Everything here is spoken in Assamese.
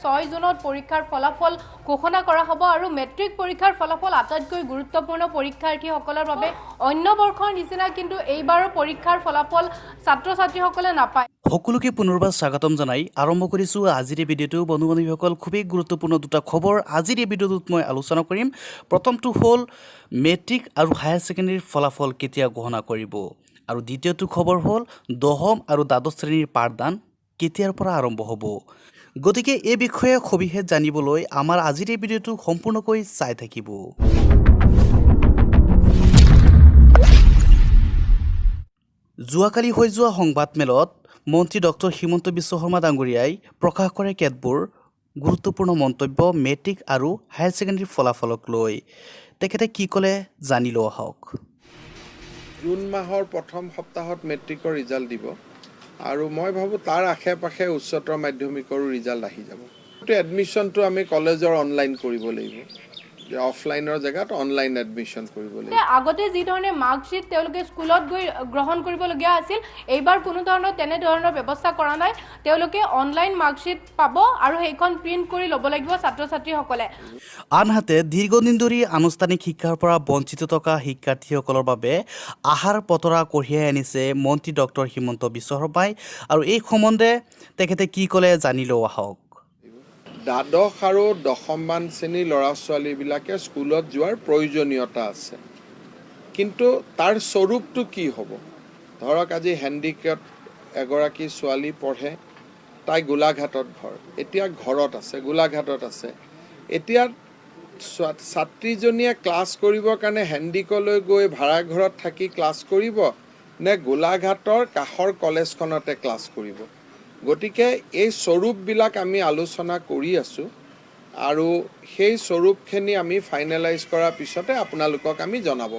6 জুনত পৰীক্ষাৰ ফলাফল ঘোষণা কৰা হ'ব আৰু মেট্ৰিক পৰীক্ষাৰ ফলাফল আটাইতকৈ গুৰুত্বপূৰ্ণ পৰীক্ষাৰ্থীসকলৰ বাবে অন্য বৰ্ষৰ নিচিনা কিন্তু এইবাৰৰ পৰীক্ষাৰ ফলাফল ছাত্ৰ-ছাত্ৰীসকলে নাপায়। সকলোকে পুনৰবাৰ স্বাগতম জনাই আৰম্ভ কৰিছোঁ আজিৰ এই ভিডিঅ'টো। বন্ধু-বান্ধৱীসকল, খুবেই গুৰুত্বপূৰ্ণ দুটা খবৰ আজিৰ এই ভিডিঅ'টোত মই আলোচনা কৰিম। প্ৰথমটো হ'ল মেট্ৰিক আৰু হায়াৰ ছেকেণ্ডেৰীৰ ফলাফল কেতিয়া ঘোষণা কৰিব, আৰু দ্বিতীয়টো খবৰ হ'ল দশম আৰু দ্বাদশ শ্ৰেণীৰ পাঠদান কেতিয়াৰ পৰা আৰম্ভ হ'ব। গতিকে এই বিষয়ে সবিশেষ জানিবলৈ আমাৰ আজিৰ এই ভিডিঅ'টো সম্পূৰ্ণকৈ চাই থাকিব। যোৱাকালি হৈ যোৱা সংবাদমেলত মন্ত্ৰী ডক্টৰ হিমন্ত বিশ্ব শৰ্মা ডাঙৰীয়াই প্ৰকাশ কৰে কেতবোৰ গুৰুত্বপূৰ্ণ মন্তব্য মেট্ৰিক আৰু হায়াৰ ছেকেণ্ডেৰীৰ ফলাফলক লৈ। তেখেতে কি ক'লে জানি লওঁ আহক। জুন মাহৰ প্ৰথম সপ্তাহত মেট্ৰিকৰ ৰিজাল্ট দিব আৰু মই ভাবোঁ তাৰ আশে পাশে উচ্চতৰ মাধ্যমিকৰো ৰিজাল্ট আহি যাব। এডমিশ্যনটো আমি কলেজৰ অনলাইন কৰিব লাগিব, অফলাইনৰ জেগাত অনলাইন এডমিশ্যন কৰিব লাগিব। আগতে যি ধৰণে মাৰ্কশ্বিট তেওঁলোকে স্কুলত গৈ গ্ৰহণ কৰিবলগীয়া আছিল, এইবাৰ কোনো ধৰণৰ তেনেধৰণৰ ব্যৱস্থা কৰা নাই। তেওঁলোকে অনলাইন মাৰ্কশ্বিট পাব আৰু সেইখন প্ৰিণ্ট কৰি ল'ব লাগিব ছাত্ৰ-ছাত্ৰীসকলে। আনহাতে দীৰ্ঘদিন ধৰি আনুষ্ঠানিক শিক্ষাৰ পৰা বঞ্চিত থকা শিক্ষাৰ্থীসকলৰ বাবে আহাৰ পতৰা কঢ়িয়াই আনিছে মন্ত্ৰী ডক্টৰ হিমন্ত বিশ্ব শৰ্মাই, আৰু এই সম্বন্ধে তেখেতে কি ক'লে জানি লওঁ আহক। দ্বাদশ আৰু দশমমান শ্ৰেণীৰ ল'ৰা ছোৱালীবিলাকে স্কুলত যোৱাৰ প্ৰয়োজনীয়তা আছে, কিন্তু তাৰ স্বৰূপটো কি হ'ব? ধৰক আজি হেণ্ডিকেপ এগৰাকী ছোৱালী পঢ়ে, তাই গোলাঘাটত ঘৰ, এতিয়া ঘৰত আছে, গোলাঘাটত আছে। এতিয়া ছাত্ৰীজনীয়ে ক্লাছ কৰিবৰ কাৰণে হেণ্ডিকলৈ গৈ ভাড়াঘৰত থাকি ক্লাছ কৰিব নে গোলাঘাটৰ কাষৰ কলেজখনতে ক্লাছ কৰিব? গতিকে এই স্বৰূপবিলাক আমি আলোচনা কৰি আছোঁ আৰু সেই স্বৰূপখিনি আমি ফাইনেলাইজ কৰাৰ পিছতে আপোনালোকক আমি জনাব।